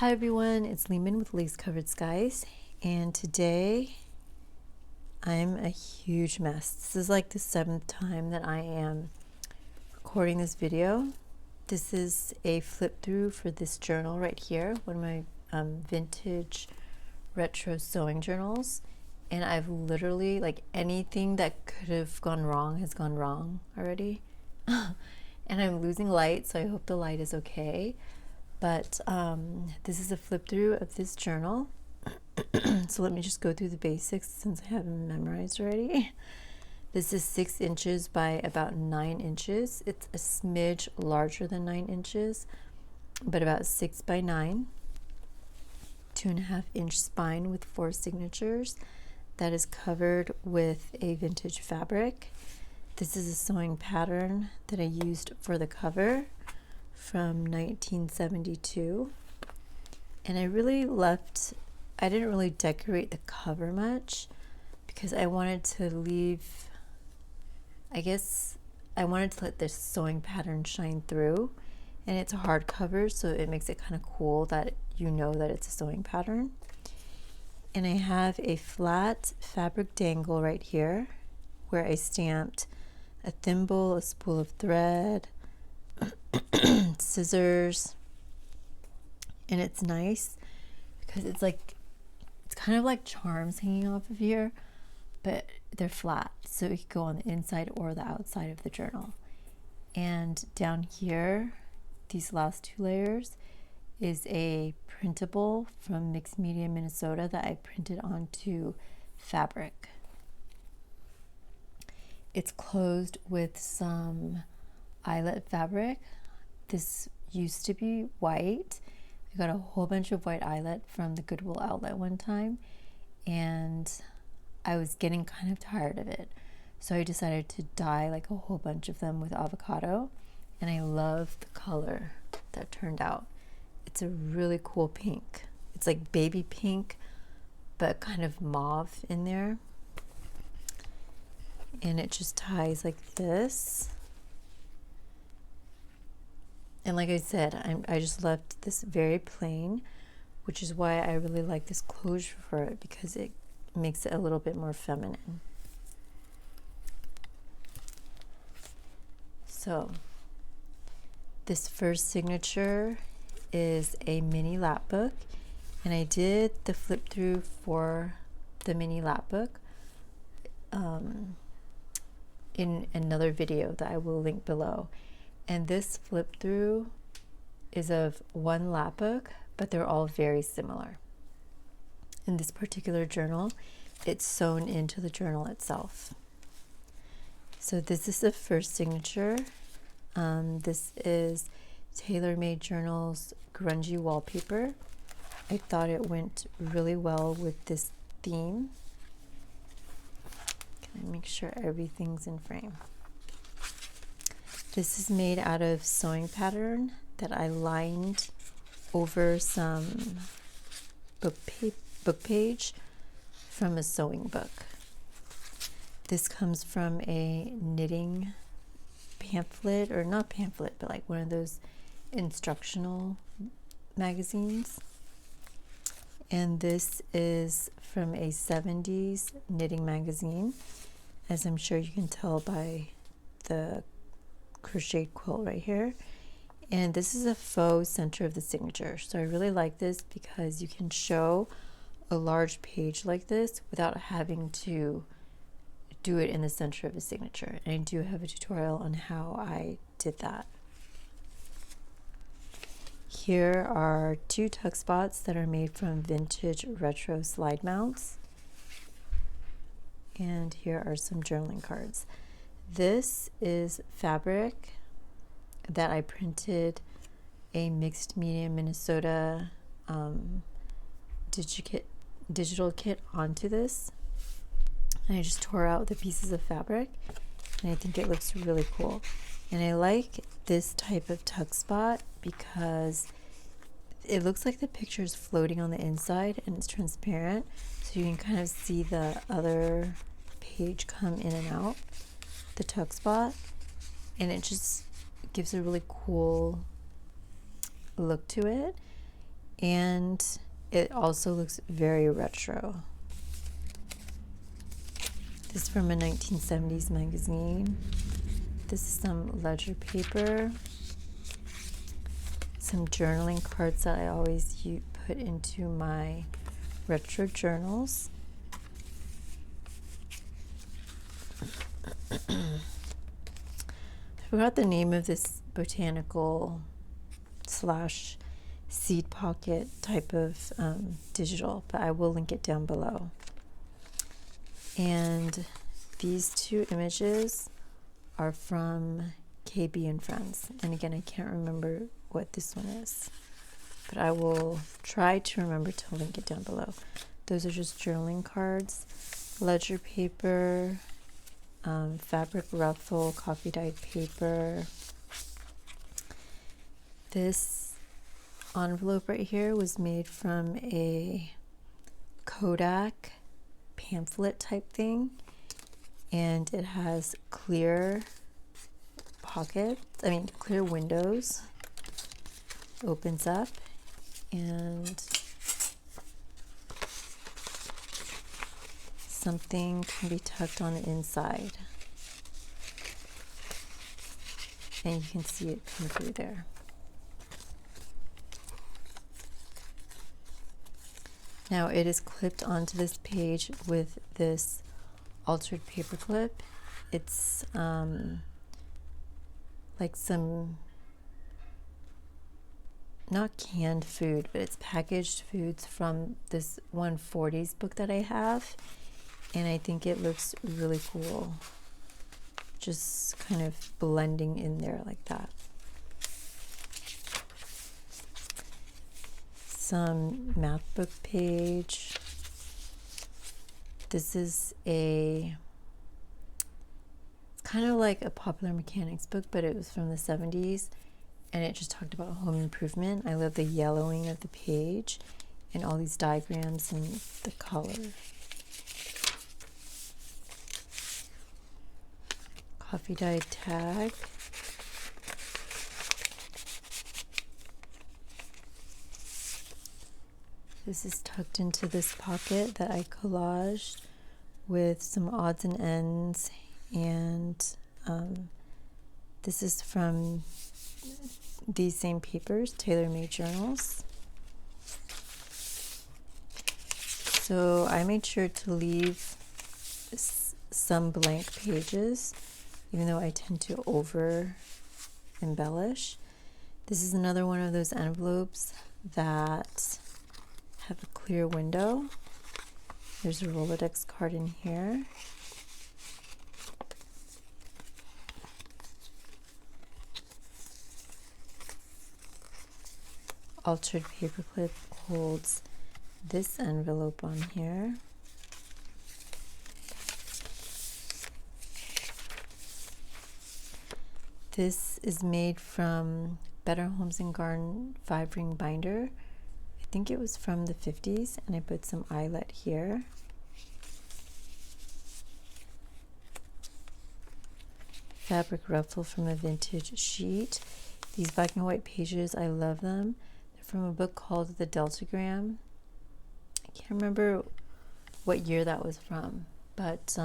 Hi everyone, it's Lehman with Lace Covered Skies, and today I'm a huge mess. This is like the 7th time that I am recording this video. This is a flip through for this journal right here, one of my vintage retro sewing journals, and I've literally, like, anything that could have gone wrong has gone wrong already. And I'm losing light, so I hope the light is okay. But this is a flip through of this journal. So let me just go through the basics since I have them memorized already. This is 6 inches by about 9 inches. It's a smidge larger than 9 inches, but about 6 by 9. 2.5 inch spine with 4 signatures. That is covered with a vintage fabric. This is a sewing pattern that I used for the cover from 1972, and I didn't really decorate the cover much because I wanted to leave, I wanted to let this sewing pattern shine through, and it's a hardcover, so it makes it kind of cool that you know that it's a sewing pattern. And I have a flat fabric dangle right here where I stamped a thimble, a spool of thread, scissors, and it's nice because it's kind of like charms hanging off of here, but they're flat, so it could go on the inside or the outside of the journal. And down here, these last 2 layers is a printable from Mixed Media, Minnesota that I printed onto fabric. It's closed with some eyelet fabric. This used to be white. I got a whole bunch of white eyelet from the Goodwill outlet one time, and I was getting kind of tired of it. So I decided to dye like a whole bunch of them with avocado, and I love the color that turned out. It's a really cool pink. It's like baby pink, but kind of mauve in there. And it just ties like this. And like I said, I just left this very plain, which is why I really like this closure for it, because it makes it a little bit more feminine. So this first signature is a mini lap book, and I did the flip through for the mini lap book in another video that I will link below. And this flip through is of one lap book, but they're all very similar. In this particular journal, it's sewn into the journal itself. So this is the first signature. This is TaylorMade Journal's grungy wallpaper. I thought it went really well with this theme. Can I make sure everything's in frame? This is made out of sewing pattern that I lined over some book page from a sewing book. This comes from a knitting pamphlet, or not pamphlet, but like one of those instructional magazines. And this is from a 70s knitting magazine, as I'm sure you can tell by the crocheted quilt right here. And this is a faux center of the signature, so I really like this because you can show a large page like this without having to do it in the center of the signature. And I do have a tutorial on how I did that. Here are 2 tuck spots that are made from vintage retro slide mounts, and here are some journaling cards. This is fabric that I printed a Mixed Media Minnesota digital kit onto this, and I just tore out the pieces of fabric, and I think it looks really cool. And I like this type of tuck spot because it looks like the picture is floating on the inside and it's transparent, so you can kind of see the other page come in and out the tuck spot, and it just gives a really cool look to it. and it also looks very retro. This is from a 1970s magazine. This is some ledger paper, some journaling cards that I always put into my retro journals. I forgot the name of this botanical slash seed pocket type of digital, but I will link it down below. And these two images are from KB and Friends. And again, I can't remember what this one is, but I will try to remember to link it down below. Those are just journaling cards, ledger paper, fabric ruffle, coffee dyed paper. This envelope right here was made from a Kodak pamphlet type thing, and it has clear clear windows. Opens up and something can be tucked on the inside, and you can see it come through there. Now it is clipped onto this page with this altered paper clip. It's like some, not canned food, but it's packaged foods from this 140s book that I have, and I think it looks really cool, just kind of blending in there like that. Some math book page. This is it's kind of like a Popular Mechanics book, but it was from the 70s, and it just talked about home improvement. I love the yellowing of the page and all these diagrams and the color. Coffee dyed tag. This is tucked into this pocket that I collaged with some odds and ends, and this is from these same papers, tailor-made journals. So I made sure to leave some blank pages, even though I tend to over embellish. This is another one of those envelopes that have a clear window. There's a Rolodex card in here. Altered paperclip holds this envelope on here. This is made from Better Homes and Garden 5-ring binder. I think it was from the 50s, and I put some eyelet here. Fabric ruffle from a vintage sheet. These black and white pages, I love them. They're from a book called The Deltagram. I can't remember what year that was from, but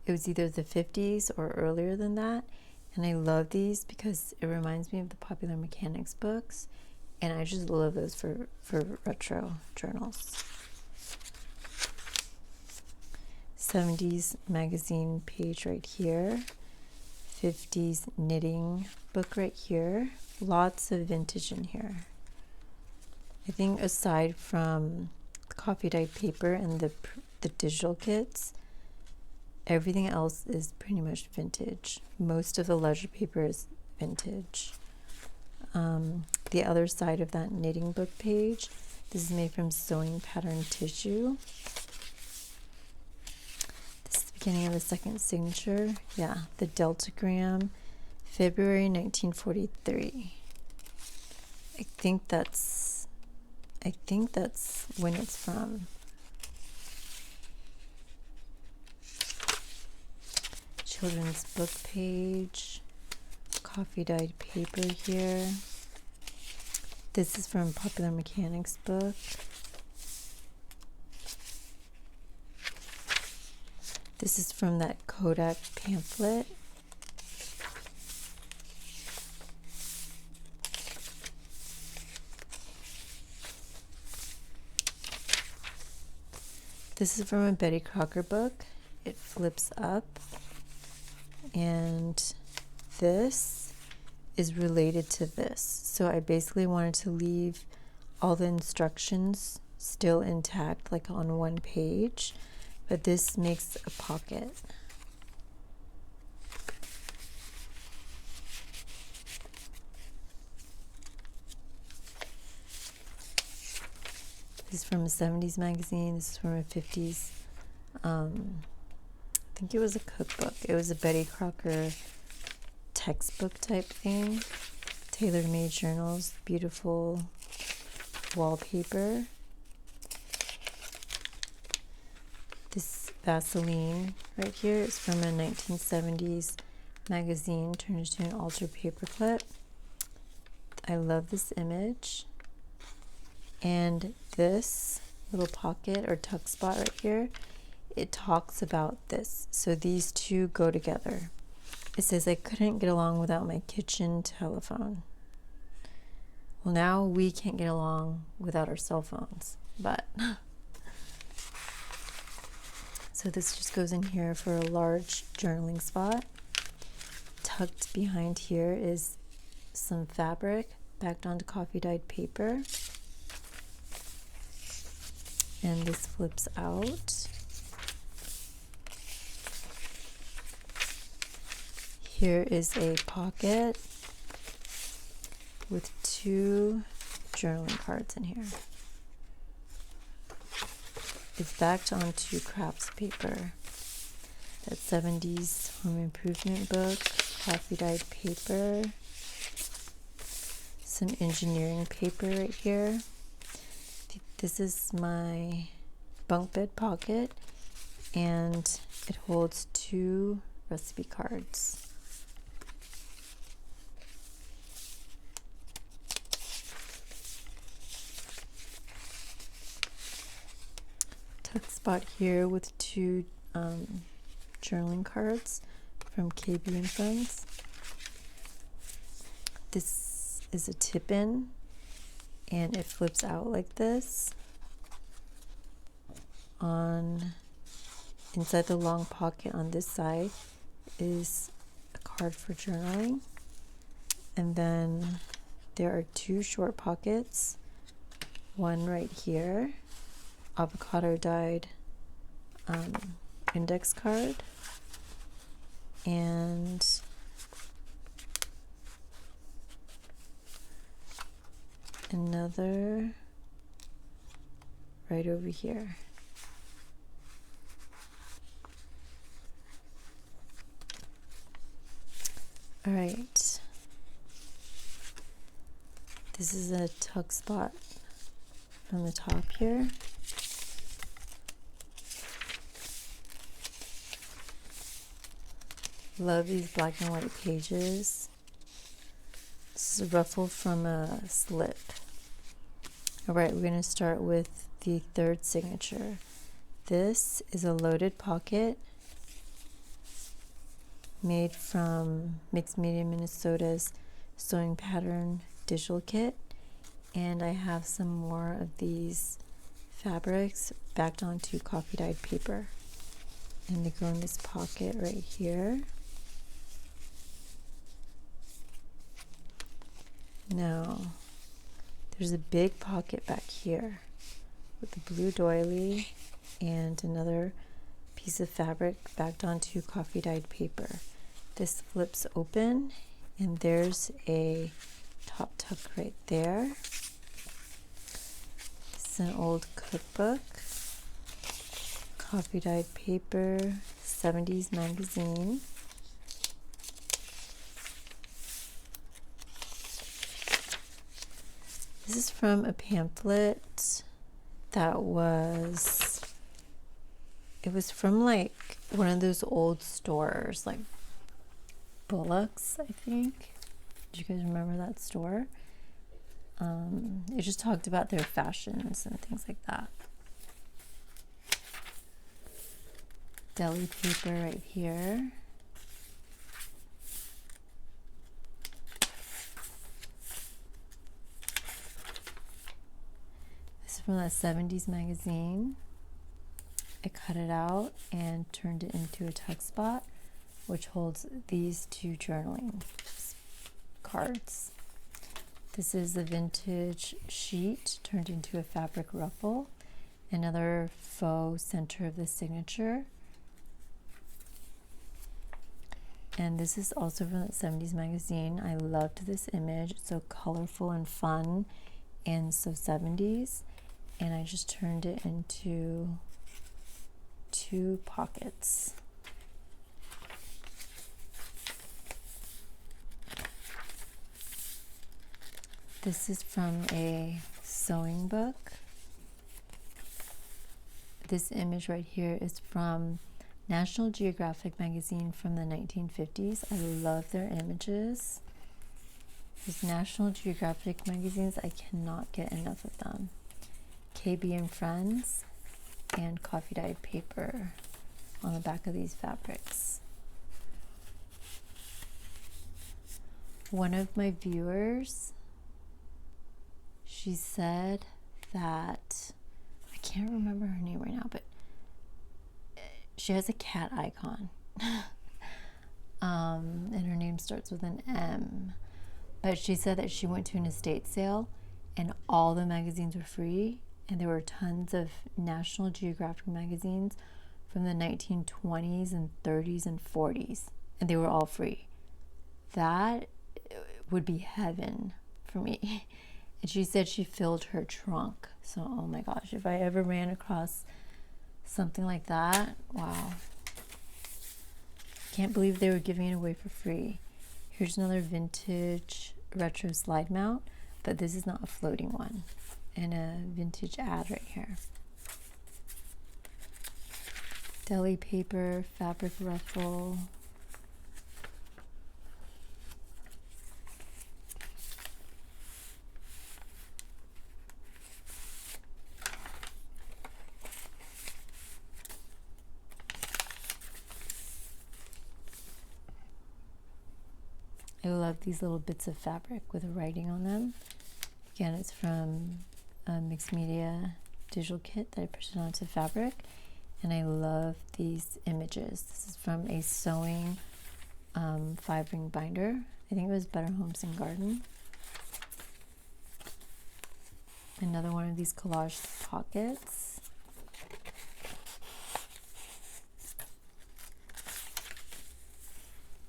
it was either the 50s or earlier than that. And I love these because it reminds me of the Popular Mechanics books, and I just love those for retro journals. 70s magazine page right here. 50s knitting book right here. Lots of vintage in here. I think aside from the coffee dyed paper and the digital kits, everything else is pretty much vintage. Most of the ledger paper is vintage. The other side of that knitting book page, this is made from sewing pattern tissue. This is the beginning of the second signature. Yeah, the Deltagram, February 1943. I think that's when it's from. Children's book page, coffee dyed paper here. This is from Popular Mechanics book. This is from that Kodak pamphlet. This is from a Betty Crocker book. It flips up, and this is related to this. So I basically wanted to leave all the instructions still intact, like on one page, but this makes a pocket. This is from a 70s magazine. This is from a 50s. I think it was a cookbook. It was a Betty Crocker textbook type thing. Tailor-made journals, beautiful wallpaper. This Vaseline right here is from a 1970s magazine turned into an altar paperclip. I love this image. And this little pocket or tuck spot right here, it talks about this. So these two go together. It says, I couldn't get along without my kitchen telephone. Well, now we can't get along without our cell phones, but so this just goes in here for a large journaling spot. Tucked behind here is some fabric backed onto coffee dyed paper. And this flips out. Here is a pocket with two journaling cards in here. It's backed onto crafts paper. That 70s home improvement book, coffee dyed paper, some engineering paper right here. This is my bunk bed pocket, and it holds two recipe cards. Tuck spot here with two journaling cards from KB and Friends. This is a tip-in, and it flips out like this. Inside the long pocket on this side is a card for journaling, and then there are two short pockets, one right here, avocado dyed index card, and another right over here. All right, this is a tuck spot on the top here. Love these black and white pages. This is a ruffle from a slip. All right, we're going to start with the third signature. This is a loaded pocket made from Mixed Media Minnesota's sewing pattern digital kit, and I have some more of these fabrics backed onto coffee dyed paper, and they go in this pocket right here. Now there's a big pocket back here with a blue doily and another piece of fabric backed onto coffee dyed paper. This flips open, and there's a top tuck right there. This is an old cookbook, coffee dyed paper, 70s magazine. This is from a pamphlet that was from like one of those old stores, like Bullock's, I think. Do you guys remember that store? It just talked about their fashions and things like that. Deli Paper right here. This is from that 70s magazine. I cut it out and turned it into a tuck spot, which holds these two journaling cards. This is a vintage sheet turned into a fabric ruffle. Another faux center of the signature. And this is also from the 70s magazine. I loved this image. It's so colorful and fun and so 70s. And I just turned it into 2 pockets. This is from a sewing book. This image right here is from National Geographic magazine from the 1950s. I love their images. These National Geographic magazines, I cannot get enough of them. KB and Friends and coffee dyed paper on the back of these fabrics. One of my viewers, she said that, I can't remember her name right now, but she has a cat icon. And her name starts with an M. But she said that she went to an estate sale and all the magazines were free, and there were tons of National Geographic magazines from the 1920s and 30s and 40s, and they were all free. That would be heaven for me. And she said she filled her trunk. So, oh my gosh, if I ever ran across something like that, wow. Can't believe they were giving it away for free. Here's another vintage retro slide mount, but this is not a floating one. And a vintage ad right here. Deli paper, fabric ruffle. I love these little bits of fabric with writing on them. Again, it's from a mixed media digital kit that I printed onto fabric, and I love these images. This is from a sewing 5-ring binder. I think it was Better Homes and Garden. Another one of these collage pockets.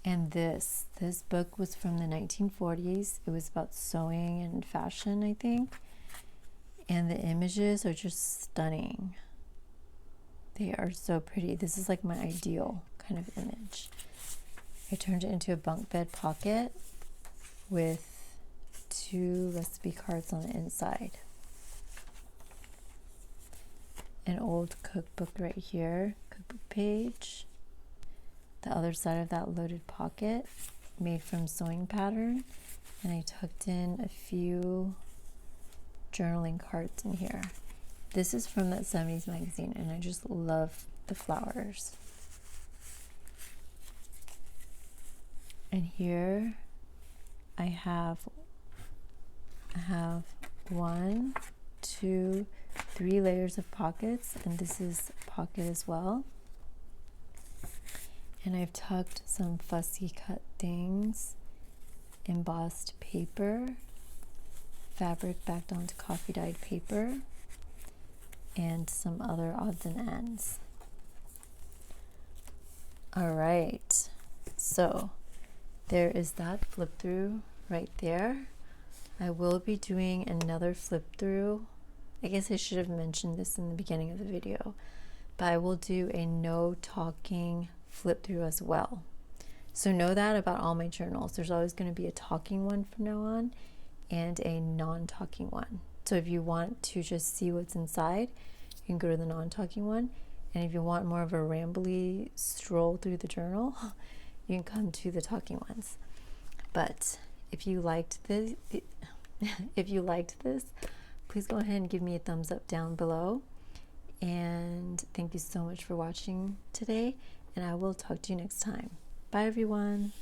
And this book was from the 1940s. It was about sewing and fashion, I think. And the images are just stunning. They are so pretty. This is like my ideal kind of image. I turned it into a bunk bed pocket with 2 recipe cards on the inside. An old cookbook right here, cookbook page. The other side of that loaded pocket made from sewing pattern, and I tucked in a few journaling cards in here. This is from that 70s magazine, and I just love the flowers. And here I have 1, 2, 3 layers of pockets, and this is a pocket as well. And I've tucked some fussy cut things, embossed paper, fabric backed onto coffee dyed paper, and some other odds and ends. All right, so there is that flip through right there. I will be doing another flip through. I guess I should have mentioned this in the beginning of the video, but I will do a no talking flip through as well. So know that about all my journals. There's always going to be a talking one from now on and a non-talking one. So if you want to just see what's inside, you can go to the non-talking one. And if you want more of a rambly stroll through the journal, you can come to the talking ones. But if you liked If you liked this, please go ahead and give me a thumbs up down below. And thank you so much for watching today, and I will talk to you next time. Bye everyone.